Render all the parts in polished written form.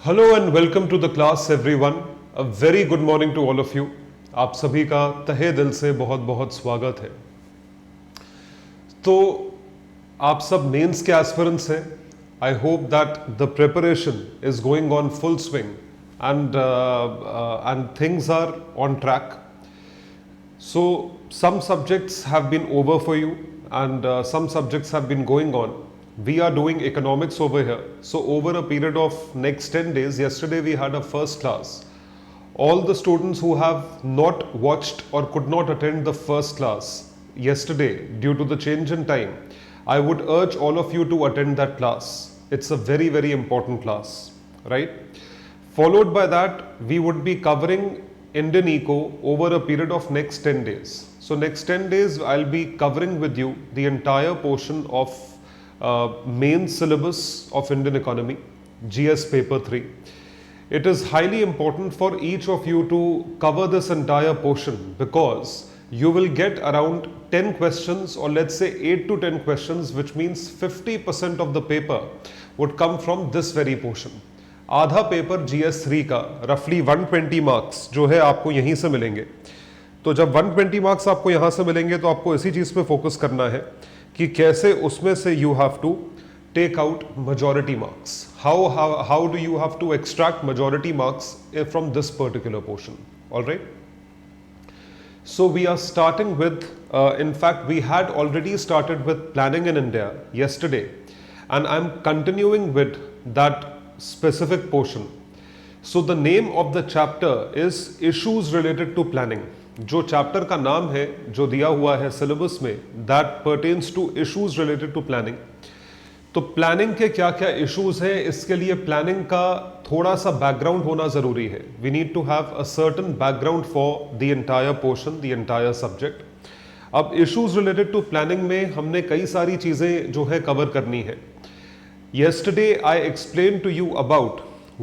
Hello and welcome to the class everyone. A very good morning to all of you. आप सभी का तहे दिल से बहुत बहुत स्वागत है। तो आप सब मेंस के एस्पिरेंट्स हैं। I hope that the preparation is going on full swing and things are on track. So some subjects have been over for you and some subjects have been going on. We are doing economics over here. So over a period of next 10 days, yesterday we had a first class. All the students who have not watched or could not attend the first class yesterday due to the change in time, I would urge all of you to attend that class. It's a very, very important class, right? Followed by that, we would be covering Indian Eco over a period of next 10 days. So next 10 days I'll be covering with you the entire portion of main syllabus of Indian economy, GS paper 3. It is highly important for each of you to cover this entire portion because you will get around 10 questions, or let's say 8 to 10 questions, which means 50% of the paper would come from this very portion. आधा paper GS3 का रफली 120 marks जो है आपको यहीं से मिलेंगे. तो जब 120 मार्क्स आपको यहाँ से मिलेंगे तो आपको इसी चीज़ पे फोकस करना है कि कैसे उसमें से you have to take out majority marks. How do you have to extract majority marks from this particular portion. Alright, so we are starting with in fact we had already started with planning in India yesterday and I'm continuing with that specific portion. So the name of the chapter is issues related to planning. जो chapter का नाम है जो दिया हुआ है syllabus में, that pertains to issues related to planning. तो प्लानिंग के क्या क्या इश्यूज हैं, इसके लिए प्लानिंग का थोड़ा सा बैकग्राउंड होना जरूरी है. We need to have a certain background for the entire portion, the entire subject. अब इश्यूज रिलेटेड टू प्लानिंग में हमने कई सारी चीजें जो है कवर करनी है. Yesterday I explained to you about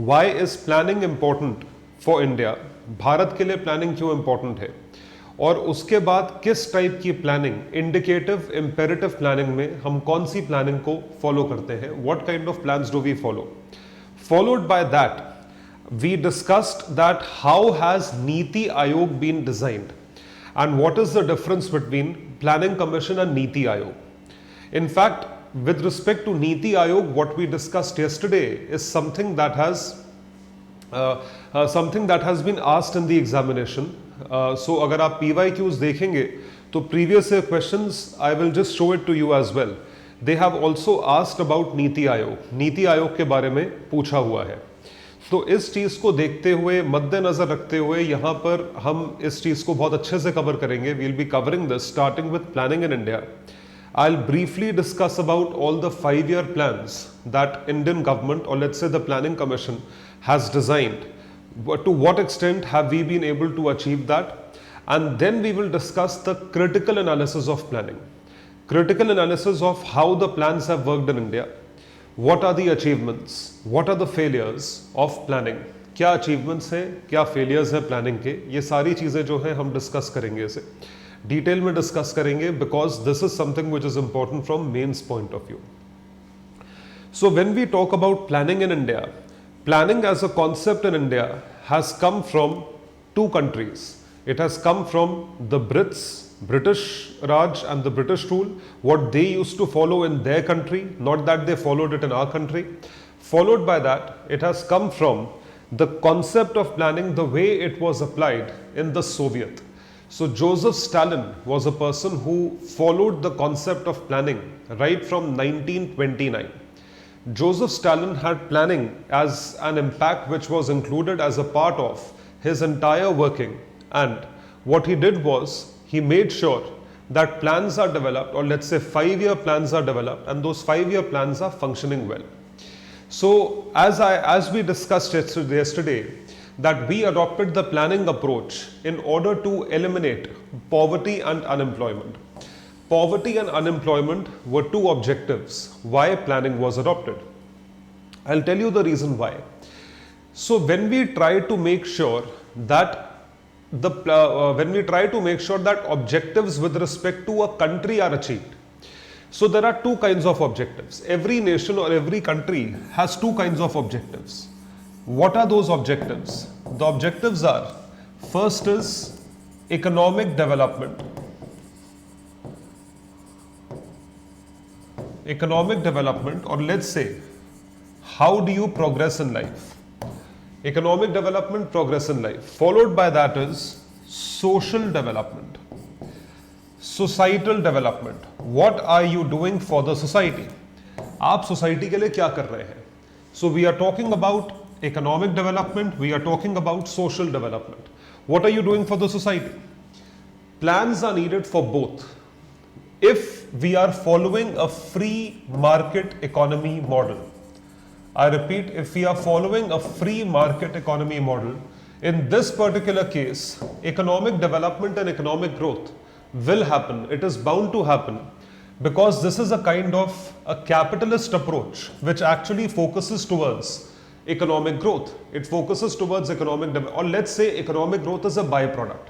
why is planning important for India. Bharat के लिए प्लानिंग क्यों important है, और उसके बाद किस टाइप की प्लानिंग, इंडिकेटिव इंपेरेटिव प्लानिंग में हम कौन सी प्लानिंग को फॉलो करते हैं, what kind of plans do we follow. Followed by that we discussed that how has Niti Aayog been designed and what is the difference between planning commission and Niti Aayog. In fact, with respect to Niti Ayog, what we discussed yesterday is something that has been asked in the examination. So अगर आप PYQs देखेंगे तो previous year questions I will just show it to you as well. They have also asked about Niti Ayog. NITI Aayog के बारे में पूछा हुआ है. तो इस चीज़ को देखते हुए, मद्देनजर रखते हुए, यहाँ पर हम इस चीज़ को बहुत अच्छे से कवर करेंगे. We'll be covering this starting with planning in India. I'll briefly discuss about all the 5-year plans that Indian government, or let's say the Planning Commission, has designed. But to what extent have we been able to achieve that? And then we will discuss the critical analysis of planning. Critical analysis of how the plans have worked in India. What are the achievements? What are the failures of planning? क्या achievements हैं, क्या failures हैं planning के, ये सारी चीज़ें जो हैं हम discuss करेंगे इसे. डिटेल में डिस्कस करेंगे because this is something which is important from mains point of view. So when we talk about planning in India, planning as a concept in India has come from two countries. It has come from the British Raj and the British rule, what they used to follow in their country, not that they followed it in our country. Followed by that, it has come from the concept of planning, the way it was applied in the Soviet. So Joseph Stalin was a person who followed the concept of planning right from 1929. Joseph Stalin had planning as an impact which was included as a part of his entire working, and what he did was he made sure that plans are developed, or let's say 5-year plans are developed, and those 5-year plans are functioning well. So as we discussed yesterday, that we adopted the planning approach in order to eliminate poverty and unemployment. Poverty and unemployment were two objectives why planning was adopted. I'll tell you the reason why. So when we try to make sure that objectives with respect to a country are achieved, so there are two kinds of objectives. Every nation or every country has two kinds of objectives. What are those objectives? The objectives are, first is economic development. Economic development, or let's say, how do you progress in life? Economic development, progress in life. Followed by that is social development. Societal development. What are you doing for the society? आप society के लिए क्या कर रहे हैं? So we are talking about economic development, we are talking about social development. What are you doing for the society? Plans are needed for both. If we are following a free market economy model, I repeat, if we are following a free market economy model, in this particular case, economic development and economic growth will happen. It is bound to happen because this is a kind of a capitalist approach which actually focuses towards economic growth. It focuses towards economic development, or let's say economic growth is a byproduct.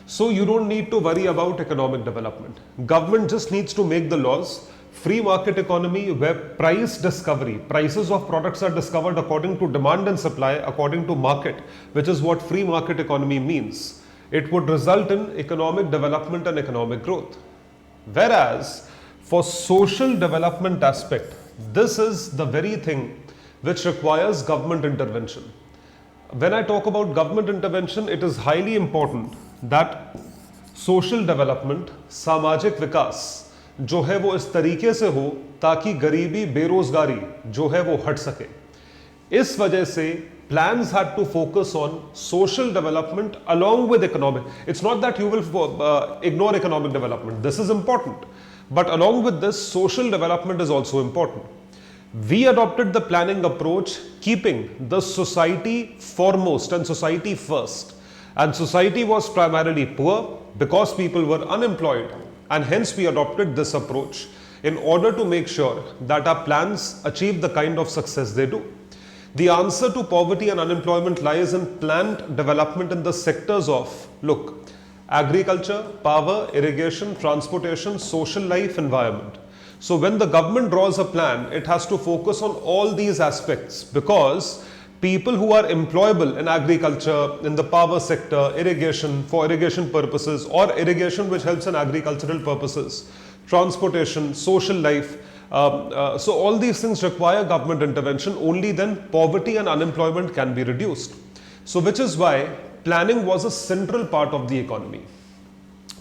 So you don't need to worry about economic development. Government just needs to make the laws. Free market economy where price discovery, prices of products are discovered according to demand and supply, according to market, which is what free market economy means. It would result in economic development and economic growth. Whereas for social development aspect, this is the very thing which requires government intervention. When I talk about government intervention, it is highly important that social development, सामाजिक विकास जो है वो इस तरीके से हो ताकि गरीबी बेरोजगारी जो है वो हट सके. इस वजह से plans had to focus on social development along with economic. It's not that you will ignore economic development. This is important. But along with this, social development is also important. We adopted the planning approach keeping the society foremost and society first. And society was primarily poor because people were unemployed. And hence we adopted this approach in order to make sure that our plans achieve the kind of success they do. The answer to poverty and unemployment lies in planned development in the sectors of, look, agriculture, power, irrigation, transportation, social life, environment. So when the government draws a plan, it has to focus on all these aspects because people who are employable in agriculture, in the power sector, irrigation, for irrigation purposes, or irrigation which helps in agricultural purposes, transportation, social life, so all these things require government intervention. Only then poverty and unemployment can be reduced. So which is why planning was a central part of the economy.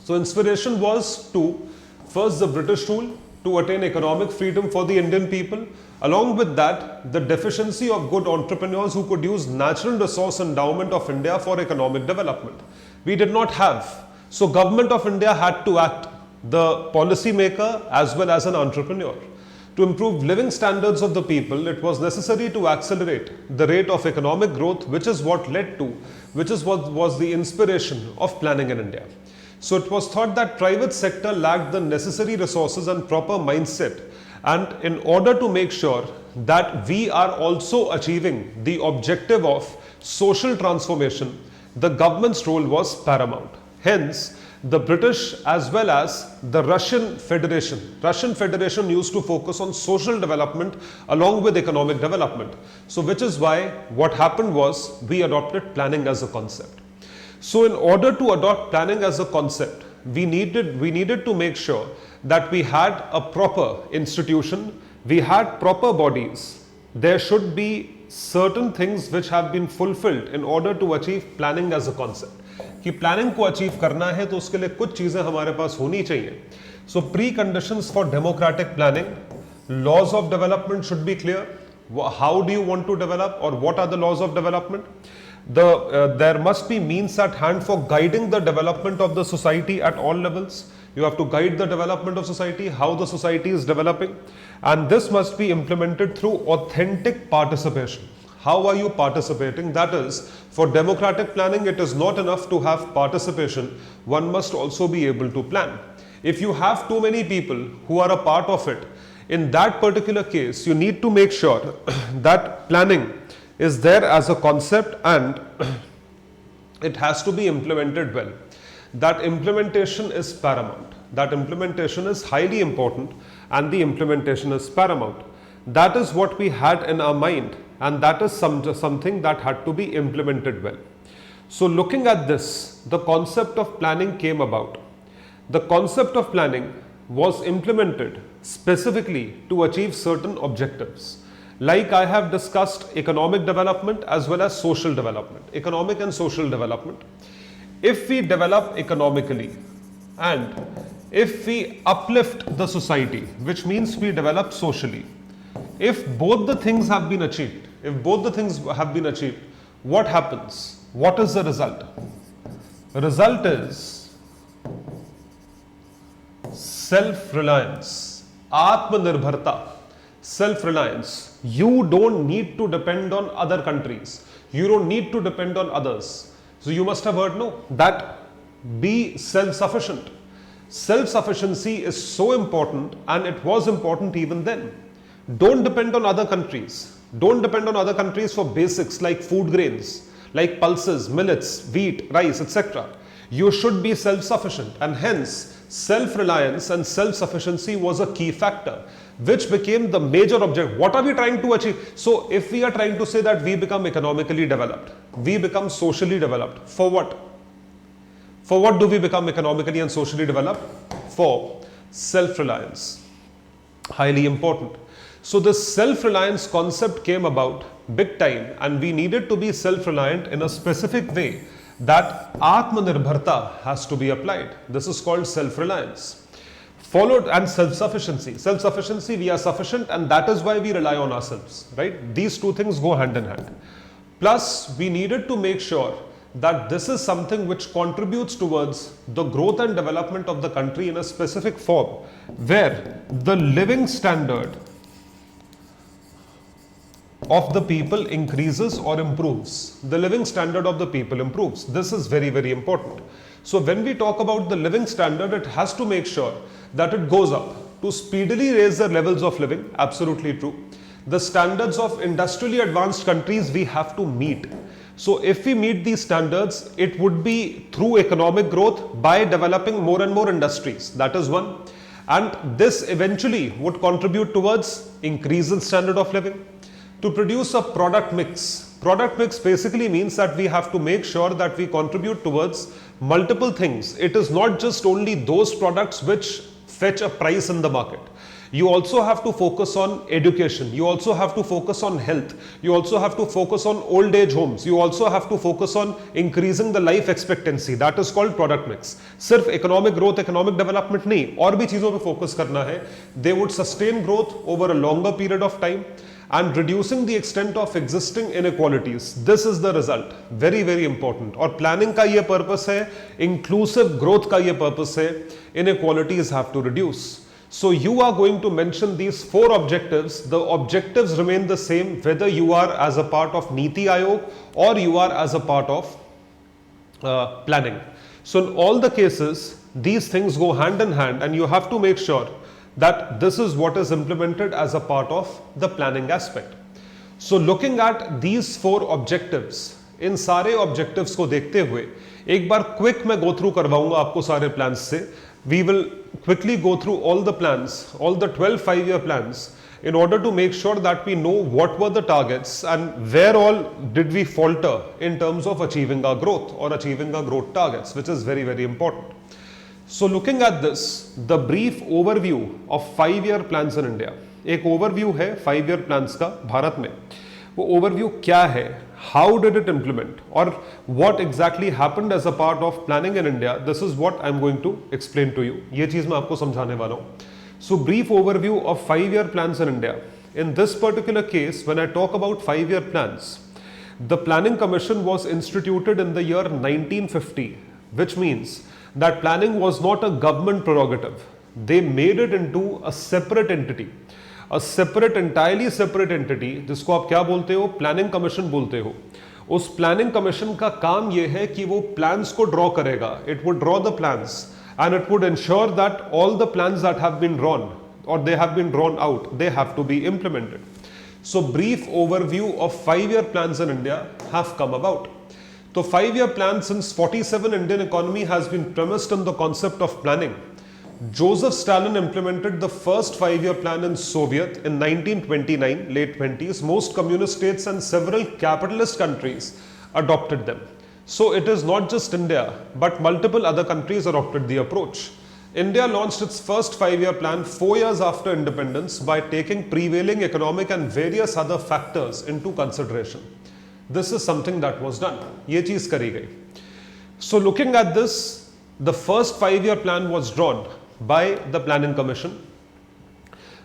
So inspiration was to first the British rule to attain economic freedom for the Indian people. Along with that, the deficiency of good entrepreneurs who could use natural resource endowment of India for economic development. We did not have. So government of India had to act, the policy maker as well as an entrepreneur. To improve living standards of the people, it was necessary to accelerate the rate of economic growth, which is what led to, which is what was the inspiration of planning in India. So it was thought that private sector lacked the necessary resources and proper mindset. And in order to make sure that we are also achieving the objective of social transformation, the government's role was paramount. Hence, the British as well as the Russian Federation used to focus on social development along with economic development. So which is why what happened was we adopted planning as a concept. So in order to adopt planning as a concept, we needed to make sure that we had a proper institution, we had proper bodies. There should be certain things which have been fulfilled in order to achieve planning as a concept. कि planning को achieve करना है तो उसके लिए कुछ चीजें हमारे पास होनी चाहिए. So preconditions for democratic planning, laws of development should be clear. How do you want to develop और what are the laws of development. There must be means at hand for guiding the development of the society at all levels. You have to guide the development of society, how the society is developing, and this must be implemented through authentic participation. How are you participating? That is, for democratic planning, it is not enough to have participation. One must also be able to plan. If you have too many people who are a part of it, in that particular case, you need to make sure that planning is there as a concept and it has to be implemented well. That implementation is paramount. That implementation is highly important and the implementation is paramount. That is what we had in our mind and that is something that had to be implemented well. So looking at this, the concept of planning came about. The concept of planning was implemented specifically to achieve certain objectives. Like I have discussed economic development as well as social development, economic and social development. If we develop economically and if we uplift the society, which means we develop socially, if both the things have been achieved, what happens? What is the result? The result is self-reliance, Atmanirbharta, self-reliance. You don't need to depend on other countries. You don't need to depend on others. So you must have heard, no, that be self-sufficient. Self-sufficiency is so important, and it was important even then. Don't depend on other countries. Don't depend on other countries for basics like food grains, like pulses, millets, wheat, rice, etc. You should be self-sufficient, and hence self-reliance and self-sufficiency was a key factor, which became the major objective. What are we trying to achieve? So if we are trying to say that we become economically developed, we become socially developed, for what? For what do we become economically and socially developed? For self-reliance. Highly important. So this self-reliance concept came about big time, and we needed to be self-reliant in a specific way, that Atmanirbharta has to be applied. This is called self-reliance. Followed, and self-sufficiency. Self-sufficiency, we are sufficient, and that is why we rely on ourselves, right? These two things go hand in hand. Plus, we needed to make sure that this is something which contributes towards the growth and development of the country in a specific form, where the living standard of the people increases or improves. The living standard of the people improves. This is very, very important. So when we talk about the living standard, it has to make sure that it goes up to speedily raise their levels of living. Absolutely true. The standards of industrially advanced countries we have to meet. So if we meet these standards, it would be through economic growth by developing more and more industries. That is one. And this eventually would contribute towards increase in standard of living. To produce a product mix. Product mix basically means that we have to make sure that we contribute towards multiple things. It is not just only those products which fetch a price in the market. You also have to focus on education. You also have to focus on health. You also have to focus on old age homes. You also have to focus on increasing the life expectancy. That is called product mix. सिर्फ economic growth, economic development नहीं, और भी चीजों पे focus करना है. They would sustain growth over a longer period of time and reducing the extent of existing inequalities. This is the result. Very, very important. और planning का ये purpose है, inclusive growth का ये purpose है, inequalities have to reduce. So you are going to mention these 4 objectives. The objectives remain the same whether you are as a part of Niti Aayog or you are as a part of planning. So in all the cases, these things go hand in hand, and you have to make sure that this is what is implemented as a part of the planning aspect. So looking at these 4 objectives, इन सारे objectives को देखते हुए एक बार quick मैं go through करवाऊंगा आपको सारे plans से. We will quickly go through all the plans, all the 12 5-year plans, in order to make sure that we know what were the targets and where all did we falter in terms of achieving our growth or achieving our growth targets, which is very, very important. So looking at this, the brief overview of 5-year plans in India. एक overview है 5-year plans का भारत में. वो overview क्या है? How did it implement? Or what exactly happened as a part of planning in India? This is what I'm going to explain to you. ये चीज़ मैं आपको समझाने वाला हूँ. So brief overview of 5-year plans in India. In this particular case, when I talk about 5-year plans, the Planning Commission was instituted in the year 1950, which means that planning was not a government prerogative. They made it into a separate entity. A separate, entirely separate entity, जिसको आप क्या बोलते हो? Planning commission बोलते हो. उस planning commission का काम ये है कि वो प्लान्स को ड्रॉ करेगा. It would draw the plans and it would ensure that all the plans that have been drawn or they have been drawn out, they have to be implemented. So brief overview of 5-year plans in India have come about. So 5-year plan since 47 Indian economy has been premised on the concept of planning. Joseph Stalin implemented the first 5-year plan in Soviet in 1929, late 20s. Most communist states and several capitalist countries adopted them. So it is not just India, but multiple other countries adopted the approach. India launched its first 5-year plan 4 years after independence by taking prevailing economic and various other factors into consideration. This is something that was done. ये चीज करी गई. So looking at this, the first 5-year plan was drawn by the Planning Commission.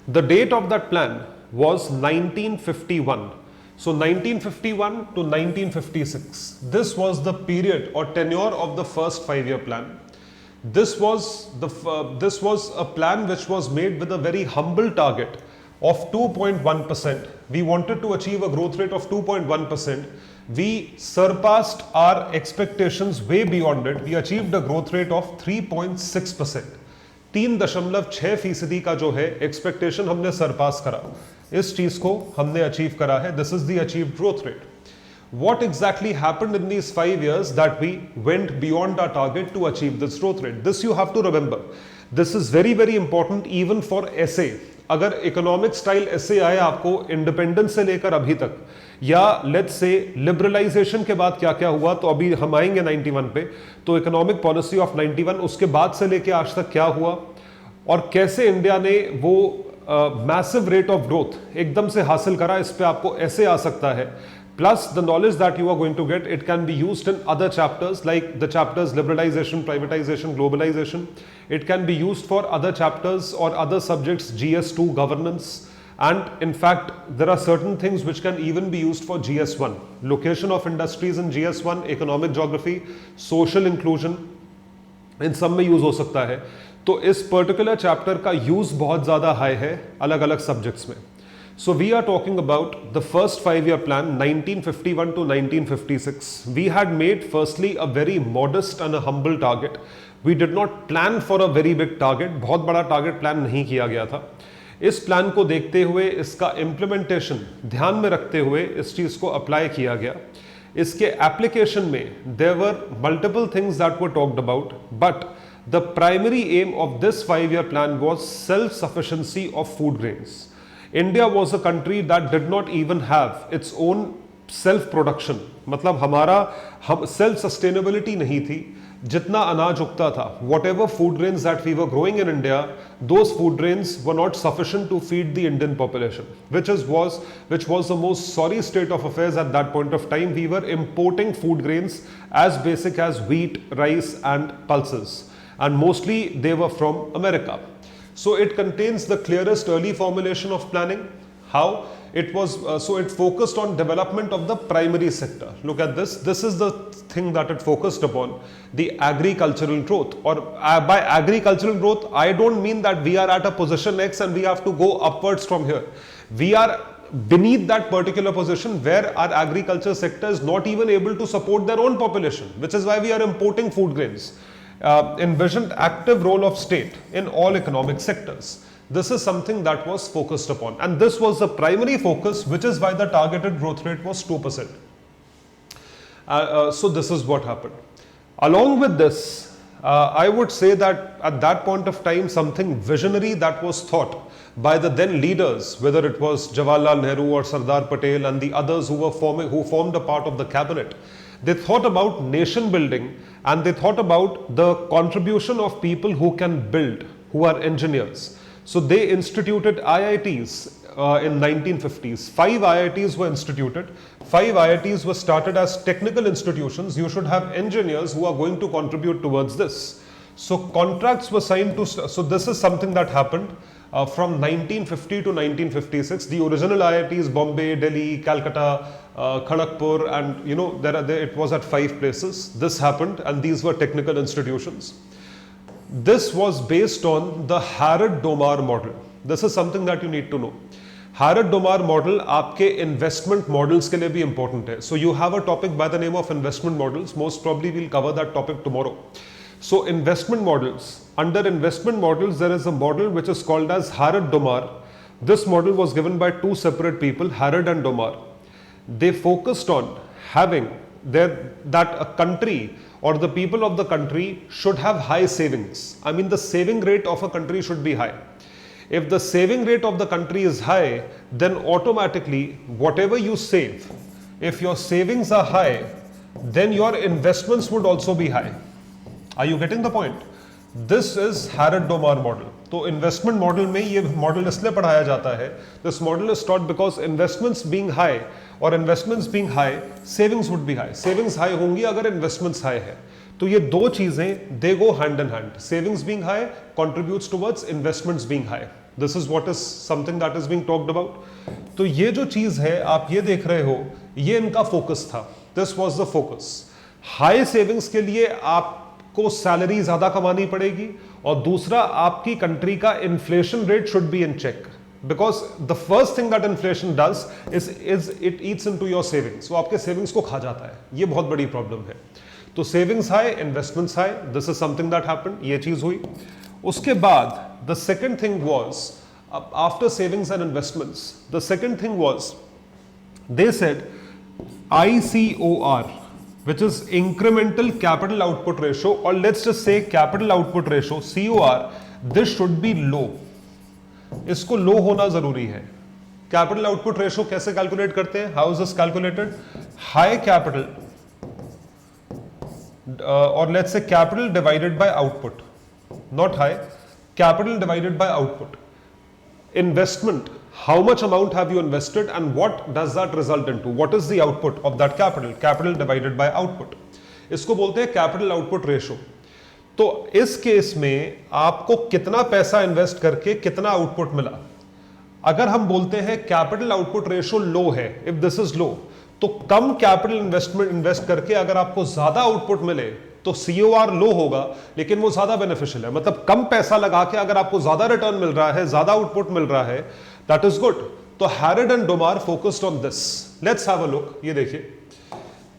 The date of that plan was 1951. So 1951 to 1956. This was the period or tenure of the first 5-year plan. This was a plan which was made with a very humble target of 2.1%. We wanted to achieve a growth rate of 2.1%. We surpassed our expectations way beyond it. We achieved a growth rate of 3.6%. 3.6% का जो है expectation हमने सरपास करा, इस चीज को हमने achieve करा है. This is the achieved growth rate. What exactly happened in these 5 years that we went beyond our target to achieve this growth rate? This you have to remember. This is very very important even for essay. अगर economic style ऐसे आए आपको independence से लेकर अभी तक, या let's say liberalisation के बाद क्या क्या हुआ, तो अभी हम आएंगे 91 पे, तो इकोनॉमिक पॉलिसी ऑफ 91 उसके बाद से लेकर आज तक क्या हुआ और कैसे इंडिया ने वो मैसिव रेट ऑफ ग्रोथ एकदम से हासिल करा, इस पे आपको ऐसे आ सकता है. Plus the knowledge that you are going to get, it can be used in other chapters like the chapters liberalization, privatization, globalization. It can be used for other chapters or other subjects, GS2, governance, and in fact there are certain things which can even be used for GS1. Location of industries in GS1, economic geography, social inclusion, इन सब में use हो सकता है. तो इस particular chapter का use बहुत ज़्यादा हाई है अलग अलग सब्जेक्ट्स में. So we are talking about the first 5-year plan 1951 to 1956. We had made firstly a very modest and a humble target. We did not plan for a very big target. बहुत बड़ा target plan नहीं किया गया था. इस plan को देखते हुए इसका implementation ध्यान में रखते हुए इस चीज को अप्लाई किया गया. इसके एप्लीकेशन में there were multiple things that were talked about, but the primary aim of this 5-year plan was self-sufficiency of food grains. India was a country that did not even have its own self production. मतलब हमारा self sustainability नहीं थी. जितना अनाज उगता था, whatever food grains that we were growing in India, those food grains were not sufficient to feed the Indian population, which was the most sorry state of affairs at that point of time. We were importing food grains as basic as wheat, rice and pulses, and mostly they were from America. So it contains the clearest early formulation of planning. How it was, so it focused on development of the primary sector. Look at this. This is the thing that it focused upon, the agricultural growth. Or by agricultural growth, I don't mean that we are at a position X and we have to go upwards from here. We are beneath that particular position where our agriculture sector is not even able to support their own population, which is why we are importing food grains. Envisioned active role of state in all economic sectors. This is something that was focused upon, and this was the primary focus, which is why the targeted growth rate was 2%. So this is what happened. Along with this, I would say that at that point of time, something visionary that was thought by the then leaders, whether it was Jawaharlal Nehru or Sardar Patel and the others who formed a part of the cabinet. They thought about nation building, and they thought about the contribution of people who can build, who are engineers. So they instituted IITs in 1950s. 5 IITs were instituted. 5 IITs were started as technical institutions. You should have engineers who are going to contribute towards this. So contracts were signed to, so this is something that happened from 1950 to 1956. The original IITs, Bombay, Delhi, Calcutta, Kharagpur, and you know, it was at 5 places. This happened, and these were technical institutions. This was based on the Harrod-Domar model. This is something that you need to know. Harrod-Domar model आपके investment models के लिए भी important है. So you have a topic by the name of investment models. Most probably we'll cover that topic tomorrow. So investment models. Under investment models, there is a model which is called as Harrod-Domar. This model was given by 2 separate people, Harrod and Domar. They focused on having that a country or the people of the country should have high savings. I mean, the saving rate of a country should be high. If the saving rate of the country is high, then automatically whatever you save, if your savings are high, then your investments would also be high. Are you getting the point? This is Harrod-Domar model. तो investment model में ये model इसलिए पढ़ाया जाता है, this model is taught because investments being high और investments being high, savings would be high. Savings high होंगी अगर इन्वेस्टमेंट्स हाई है. तो ये दो चीजें they go hand in hand. Savings being high contributes towards investments being high. This is what is something that is being talked about. तो ये जो चीज है आप ये देख रहे हो, ये इनका फोकस था. This was the focus. High savings के लिए आपको सैलरी ज्यादा कमानी पड़ेगी और दूसरा आपकी कंट्री का inflation rate should be in check, because the first thing that inflation does is it eats into your savings. वो आपके सेविंग्स को खा जाता है. ये बहुत बड़ी प्रॉब्लम है. तो savings high, investments high, this is something that happened. ये चीज हुई. उसके बाद the second thing was, after savings and investments, the second thing was they said ICOR, which is incremental capital output ratio, or let's just say capital output ratio, COR, this should be low. इसको लो होना जरूरी है. Capital output ratio कैसे calculate करते हैं? How is this calculated? High capital और let's say capital divided by output, not high, capital divided by output. Investment, how much amount have you invested and what does that result into? What is the output of that capital? Capital divided by output. इसको बोलते हैं capital output ratio. तो इस case में आपको कितना पैसा invest करके कितना आउटपुट मिला. अगर हम बोलते हैं कैपिटल आउटपुट रेशो लो है, इफ दिस इज लो, तो कम कैपिटल इन्वेस्ट करके अगर आपको ज्यादा आउटपुट मिले तो COR लो होगा, लेकिन वो ज्यादा बेनिफिशियल है. मतलब कम पैसा लगा के अगर आपको ज्यादा रिटर्न मिल रहा है, ज्यादा आउटपुट मिल रहा है, दैट इज गुड. तो Harrod-Domar focused on this. Let's have a look. ये देखिए.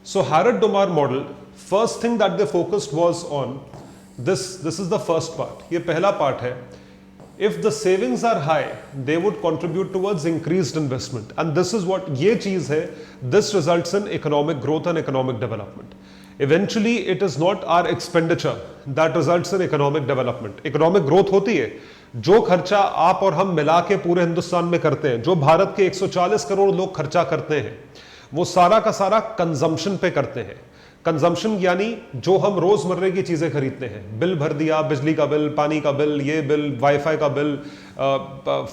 सो Harrod-Domar model, first thing that they focused was on this. This is the first part. ये पहला पार्ट है. If the savings are high, they would contribute towards increased investment, and this is what ये चीज है. This results in economic growth and economic development. Eventually, it is not our expenditure that results in economic development. Economic growth होती है जो खर्चा आप और हम मिला के पूरे हिंदुस्तान में करते हैं, जो भारत के 140 करोड़ लोग खर्चा करते हैं, वो सारा का सारा कंजम्पशन पे करते हैं. कंजम्पशन यानी जो हम रोजमर्रे की चीजें खरीदते हैं. बिल भर दिया, बिजली का बिल, पानी का बिल, ये बिल, वाईफाई का बिल,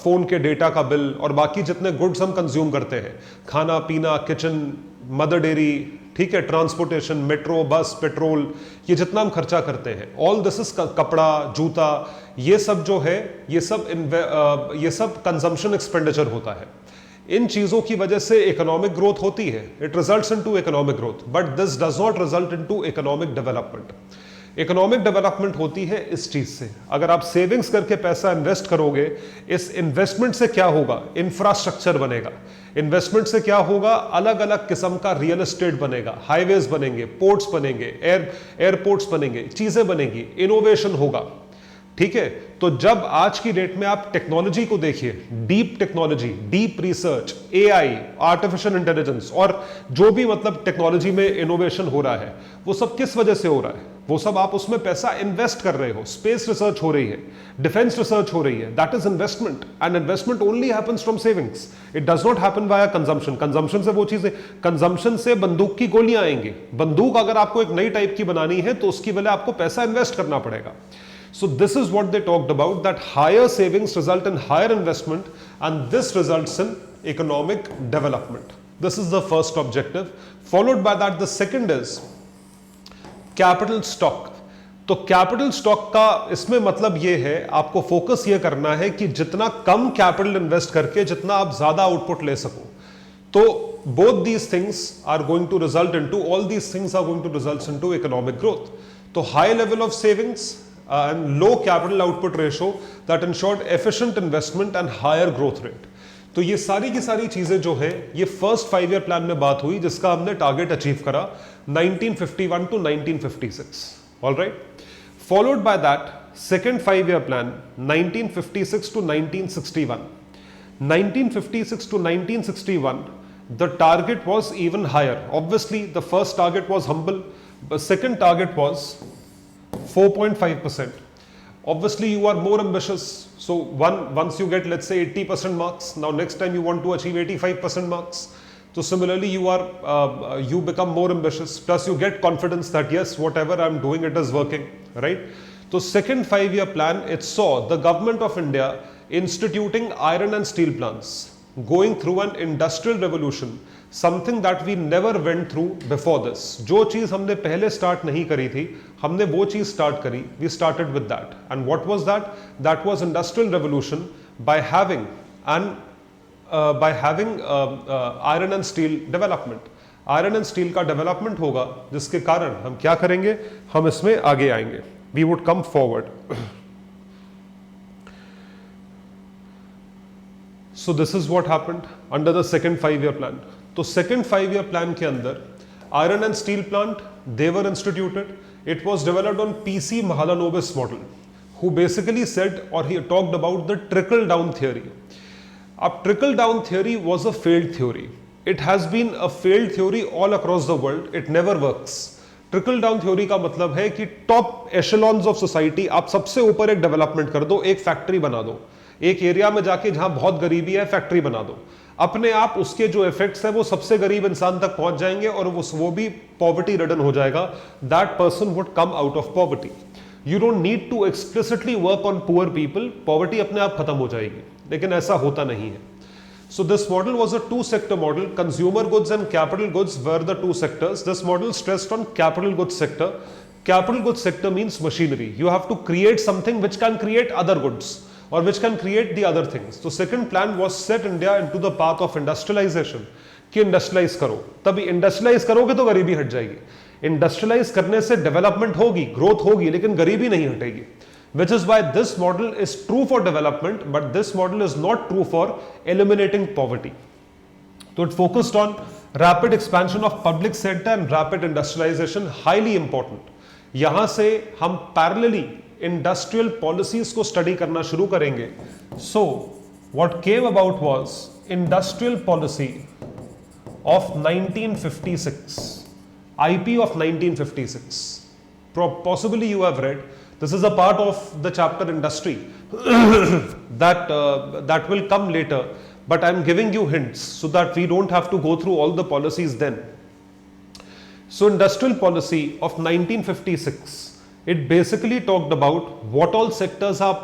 फोन के डेटा का बिल और बाकी जितने गुड्स हम कंज्यूम करते हैं, खाना पीना, किचन, मदर डेयरी, ठीक है, ट्रांसपोर्टेशन, मेट्रो, बस, पेट्रोल, ये जितना हम खर्चा करते हैं, ऑल दिस इज कपड़ा, जूता, ये सब जो है, ये सब कंजम्पशन एक्सपेंडिचर होता है. इन चीजों की वजह से इकोनॉमिक ग्रोथ होती है. It results into economic growth, but this does not result into economic development. Economic development होती है इस चीज से. अगर आप सेविंग्स करके पैसा इन्वेस्ट करोगे, इस इन्वेस्टमेंट से क्या होगा? इंफ्रास्ट्रक्चर बनेगा. इन्वेस्टमेंट से क्या होगा? अलग अलग किस्म का रियल एस्टेट बनेगा, हाईवेज बनेंगे, पोर्ट्स बनेंगे, एयरपोर्ट्स बनेंगे, चीजें बनेंगी, इनोवेशन होगा. ठीक है. तो जब आज की डेट में आप टेक्नोलॉजी को देखिए, deep technology, deep research, AI, artificial intelligence और जो भी मतलब टेक्नोलॉजी में इनोवेशन हो रहा है, वो सब किस वजह से हो रहा है? वो सब आप उसमें पैसा इन्वेस्ट कर रहे हो. स्पेस रिसर्च हो रही है, डिफेंस रिसर्च हो रही है, that is investment. And investment only happens from savings. It does not happen via consumption. Consumption से वो चीजें, कंजम्पशन से बंदूक की गोलियां आएंगी. बंदूक अगर आपको एक नई टाइप की बनानी है तो उसकी वजह आपको पैसा इन्वेस्ट करना पड़ेगा. So this is what they talked about, that higher savings result in higher investment and this results in economic development. This is the first objective. Followed by that, the second is capital stock. तो capital stock का इसमें मतलब ये है, आपको focus ये करना है कि जितना कम कैपिटल इन्वेस्ट करके जितना आप ज्यादा आउटपुट ले सको. तो both these things are going to result into, all these things are going to result into economic growth. तो high level of savings and low capital output ratio that ensured efficient investment and higher growth rate. तो ये सारी की सारी चीजें जो है, ये फर्स्ट 5 ईयर प्लान में बात हुई जिसका हमने टारगेट अचीव करा 1951 to 1956. All right. Followed by that second 5 year plan 1956 to 1961. 1956 to 1961 the target was even higher. Obviously, the first target was humble. The second target was 4.5%. Obviously, you are more ambitious. So once you get, let's say, 80% marks, now next time you want to achieve 85% marks. So similarly, you become more ambitious. Plus, you get confidence that yes, whatever I'm doing, it is working, right? So second 5-year plan, it saw the government of India instituting iron and steel plants, going through an industrial revolution, something that we never went through before this. जो चीज़ हमने पहले start नहीं करी थी, हमने वो चीज़ start करी. We started with that. And what was that? That was industrial revolution by having iron and steel development. Iron and steel का development होगा, जिसके कारण हम क्या करेंगे? हम इसमें आगे आएंगे. We would come forward. So this is what happened under the second 5-year plan. तो second 5-year plan के अंदर iron and steel plant, they were instituted. It was developed on PC Mahalanobis model, who basically said, or he talked about the trickle down theory. A trickle down theory was a failed theory. It has been a failed theory all across the world. It never works. Trickle down theory का मतलब है कि top एशेलॉन्स of society, आप सबसे ऊपर एक development कर दो, एक फैक्ट्री बना दो, एक एरिया में जाके जहां बहुत गरीबी है फैक्ट्री बना दो, अपने आप उसके जो इफेक्ट्स है वो सबसे गरीब इंसान तक पहुंच जाएंगे और वो भी पॉवर्टी रिडन हो जाएगा. That person would come out of poverty. You don't need to explicitly work on poor people, poverty अपने आप खत्म हो जाएगी. लेकिन ऐसा होता नहीं है. So this model was a two-sector model. Consumer goods and capital goods were the two sectors. This model stressed on capital goods sector. Capital goods sector means machinery. You have to create something which can create other goods or which can create the other things. So second plan was set India into the path of industrialization. कि industrialise करो, तभी industrialise करोगे तो गरीबी हट जाएगी. Industrialise करने से डेवलपमेंट होगी, ग्रोथ होगी, लेकिन गरीबी नहीं हटेगी. Which is why this model is true for development, but this model is not true for eliminating poverty. So it focused on rapid expansion of public sector and rapid industrialization, highly important. यहाँ से हम parallelly industrial policies को study करना शुरू करेंगे. So what came about was industrial policy of 1956, IP of 1956. Possibly you have read. This is a part of the chapter industry that will come later, but I am giving you hints so that we don't have to go through all the policies then. So industrial policy of 1956, it basically talked about what all sectors are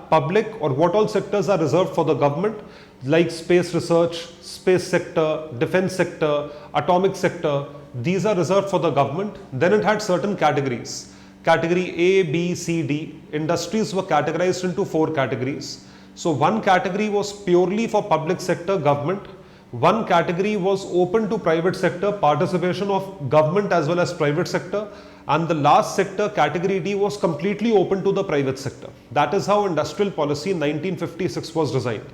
public or what all sectors are reserved for the government, like space research, space sector, defense sector, atomic sector. These are reserved for the government. Then it had certain categories. Category A, B, C, D. Industries were categorized into 4 categories. So one category was purely for public sector government. One category was open to private sector, participation of government as well as private sector. And the last sector, category D, was completely open to the private sector. That is how industrial policy in 1956 was designed.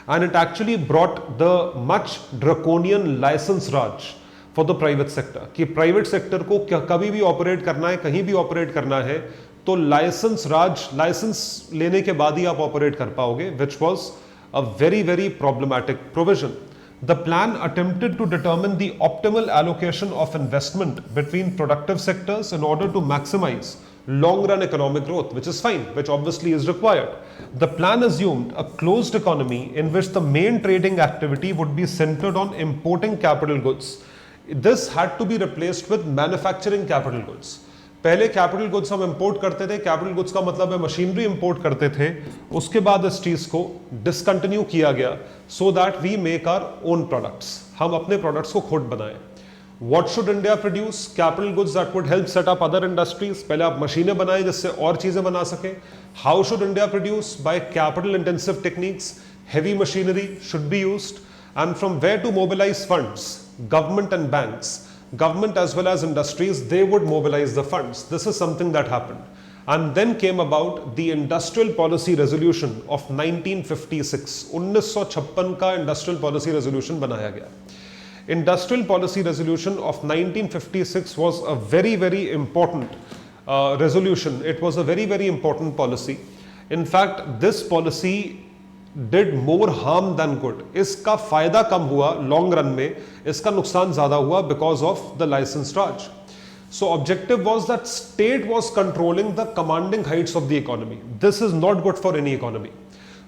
And it actually brought the much draconian license raj for the private sector. कि private sector को कभी भी operate करना है, कहीं भी operate करना है, तो लाइसेंस लेने के बाद ही आप ऑपरेट कर पाओगे, which was a very, very problematic provision. The plan attempted to determine the optimal allocation of investment between productive sectors in order to maximize long-run economic growth, which is fine, which obviously is required. The plan assumed a closed economy in which the main trading activity would be centered on importing capital goods. This had to be replaced with manufacturing capital goods. पहले capital goods हम import करते थे, capital goods का मतलब है machinery import करते थे, उसके बाद इस चीज को डिसकंटिन्यू किया गया so that we make our own products, हम अपने प्रोडक्ट्स को खुद बनाएं. What should India produce? Capital goods that would help set up other industries. पहले आप मशीनें बनाएं जिससे और चीजें बना सकें. How should India produce? By capital intensive techniques, heavy machinery should be used. And from where to mobilize funds? Government and banks, government as well as industries, they would mobilize the funds. This is something that happened. And then came about the Industrial Policy Resolution of 1956. 1956 का Industrial Policy Resolution बनाया गया. Industrial Policy Resolution of 1956 was a very, very important resolution. It was a very, very important policy. In fact, this policy did more harm then good. इसका फायदा कम हुआ long run में, इसका नुकसान ज्यादा हुआ because of the licence charge. So objective was that state was controlling the commanding heights of the economy. This is not good for any economy.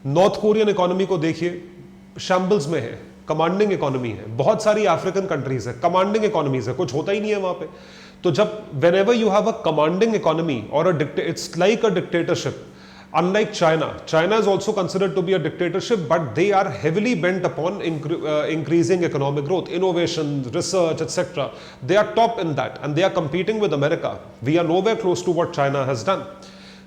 North Korean economy को देखिए, शैम्बल्स में है, commanding economy है. बहुत सारी African countries है, commanding economies है, कुछ होता ही नहीं है वहां पे. तो जब whenever you have a commanding economy or it's like a dictatorship. Unlike China, China is also considered to be a dictatorship, but they are heavily bent upon increasing economic growth, innovation, research, etc. They are top in that, and they are competing with America. We are nowhere close to what China has done.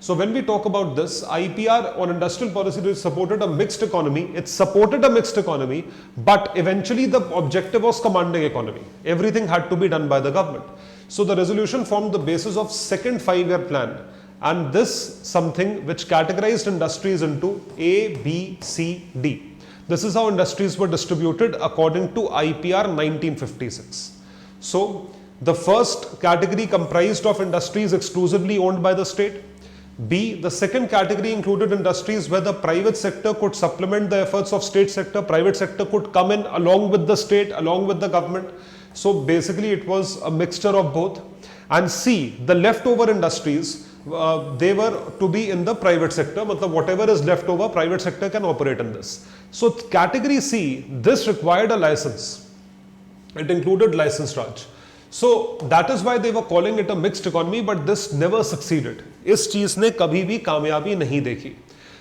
So when we talk about this, IPR on industrial policy supported a mixed economy. It supported a mixed economy, but eventually the objective was commanding economy. Everything had to be done by the government. So the resolution formed the basis of second 5-year plan. And this something which categorized industries into A, B, C, D. This is how industries were distributed according to IPR 1956. So the first category comprised of industries exclusively owned by the state. B, the second category included industries where the private sector could supplement the efforts of state sector. Private sector could come in along with the state, along with the government. So basically it was a mixture of both. And C, the leftover industries, they were to be in the private sector. Matlab whatever is left over, private sector can operate in this. So category C, this required a license. It included license charge. So that is why they were calling it a mixed economy, but this never succeeded. इस चीज ने कभी भी कामयाबी नहीं देखी,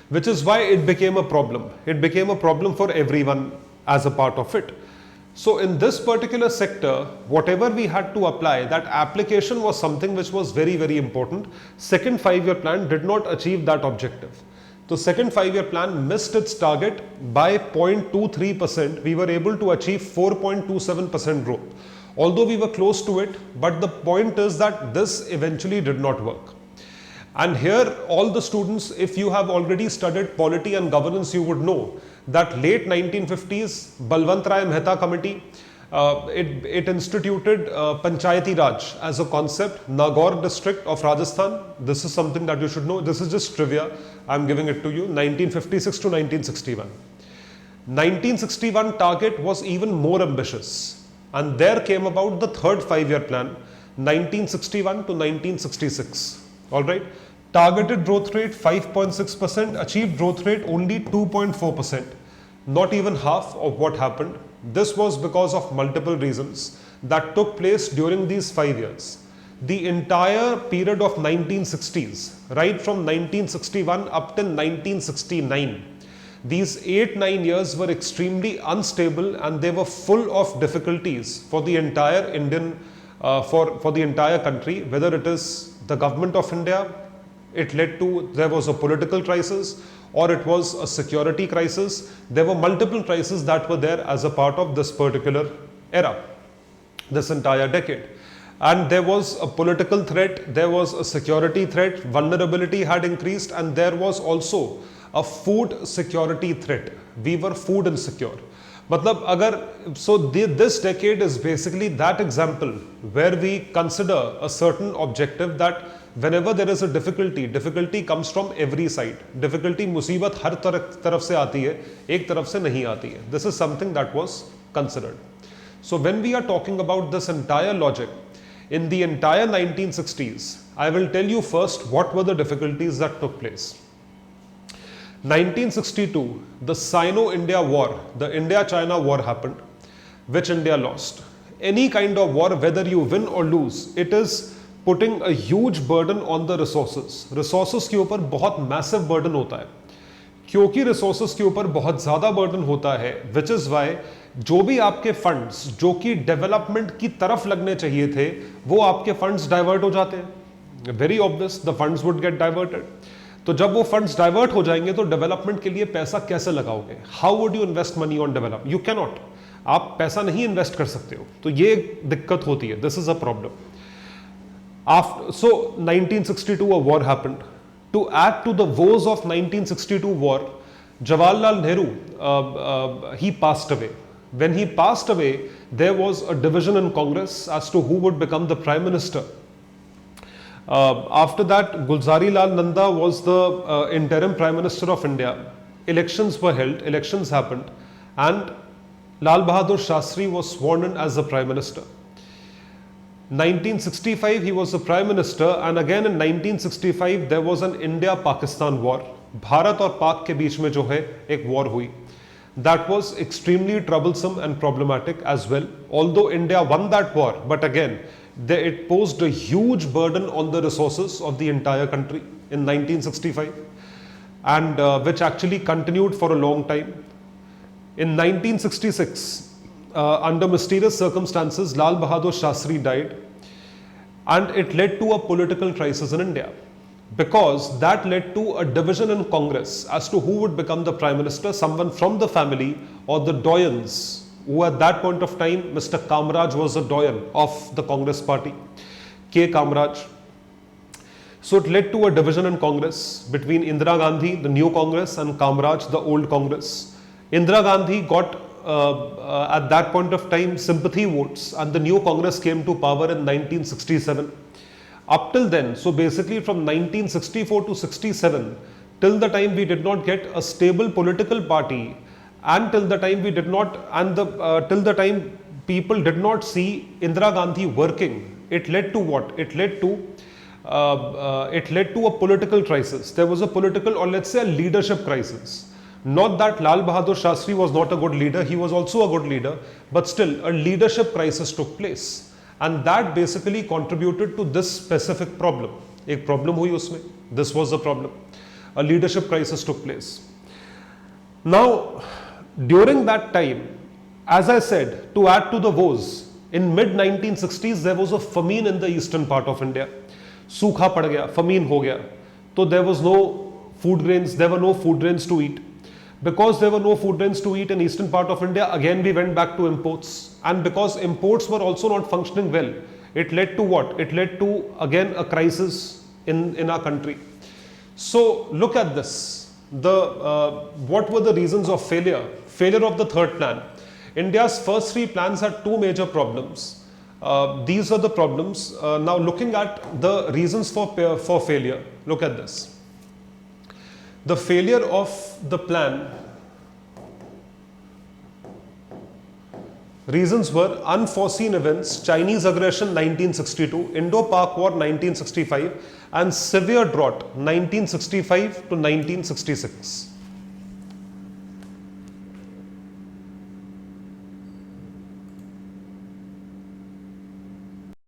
which is why it became a problem. It became a problem for everyone as a part of it. So in this particular sector, whatever we had to apply, that application was something which was very, very important. Second 5-year plan did not achieve that objective. The second 5-year plan missed its target by 0.23%. We were able to achieve 4.27% growth. Although we were close to it, but the point is that this eventually did not work. And here all the students, if you have already studied polity and governance, you would know that late 1950s, Balwant Rai Mehta committee, it instituted Panchayati Raj as a concept. Nagaur district of Rajasthan, this is something that you should know. This is just trivia, I'm giving it to you. 1956 to 1961. 1961 target was even more ambitious, and there came about the third 5-year plan, 1961 to 1966. All right, targeted growth rate 5.6%, achieved growth rate only 2.4%, not even half of what happened. This was because of multiple reasons that took place during these 5 years. The entire period of 1960s, right from 1961 up till 1969, these 8-9 years were extremely unstable, and they were full of difficulties for the entire Indian, for the entire country, whether it is the government of India. It led to, there was a political crisis, or it was a security crisis. There were multiple crises that were there as a part of this particular era, this entire decade. And there was a political threat, there was a security threat, vulnerability had increased, and there was also a food security threat. We were food insecure. This decade is basically that example where we consider a certain objective, that whenever there is a difficulty comes from every side. Difficulty, musibat har taraf se aati hai, ek taraf se nahi aati hai. This is something that was considered. So when we are talking about this entire logic, in the entire 1960s, I will tell you first what were the difficulties that took place. 1962, the Sino-India War, the India-China War happened, which India lost. Any kind of war, whether you win or lose, it is putting a huge burden on the resources. Resources के ऊपर बहुत massive burden होता है. क्योंकि resources के ऊपर बहुत ज़्यादा burden होता है, which is why जो भी आपके funds जो कि development की तरफ लगने चाहिए थे, वो आपके funds divert हो जाते हैं. Very obvious, the funds would get diverted. तो जब वो फंड्स डाइवर्ट हो जाएंगे तो डेवलपमेंट के लिए पैसा कैसे लगाओगे? How would you invest money on develop? You can not. आप पैसा नहीं इन्वेस्ट कर सकते हो. तो ये दिक्कत होती है. This is a problem. So 1962 a war happened. To add to the woes of 1962 war, Jawaharlal Nehru, he passed away. When he passed away, there was a division in Congress as to who would become the Prime Minister. After that, Gulzari Lal Nanda was the interim Prime Minister of India. elections were held, elections happened, and Lal Bahadur Shastri was sworn in as the Prime Minister. 1965 he was the Prime Minister, and again in 1965 there was an India-Pakistan war. Bharat और पाक के बीच में जो है एक war हुई. That was extremely troublesome and problematic as well. Although India won that war, but again it posed a huge burden on the resources of the entire country in 1965, and which actually continued for a long time. In 1966, under mysterious circumstances, Lal Bahadur Shastri died, and it led to a political crisis in India, because that led to a division in Congress as to who would become the Prime Minister, someone from the family or the doyens, who at that point of time, Mr. Kamraj was the doyen of the Congress party, K. Kamraj. So it led to a division in Congress between Indira Gandhi, the new Congress, and Kamraj, the old Congress. Indira Gandhi got at that point of time sympathy votes, and the new Congress came to power in 1967. Up till then, so basically from 1964 to 67, till the time we did not get a stable political party, and till the time we did not, and till the time people did not see Indira Gandhi working, it led to what? It led to a political crisis. There was a political, or let's say a leadership crisis. Not that Lal Bahadur Shastri was not a good leader, he was also a good leader, but still a leadership crisis took place, and that basically contributed to this specific problem. एक problem हुई उसमें, this was the problem. A leadership crisis took place. Now, during that time, as I said, to add to the woes, in mid 1960s there was a famine in the eastern part of India. सूखा पड़ गया, famine हो गया, तो there was no food grains, there were no food grains to eat. Because there were no food grains to eat in eastern part of India, again we went back to imports, and because imports were also not functioning well, it led to what? It led to again a crisis in our country. So look at this. What were the reasons of failure? Failure of the third plan. India's first three plans had two major problems. These are the problems. Now looking at the reasons for failure, look at this. The failure of the plan, reasons were unforeseen events, Chinese aggression 1962, Indo-Pak War 1965, and severe drought 1965 to 1966.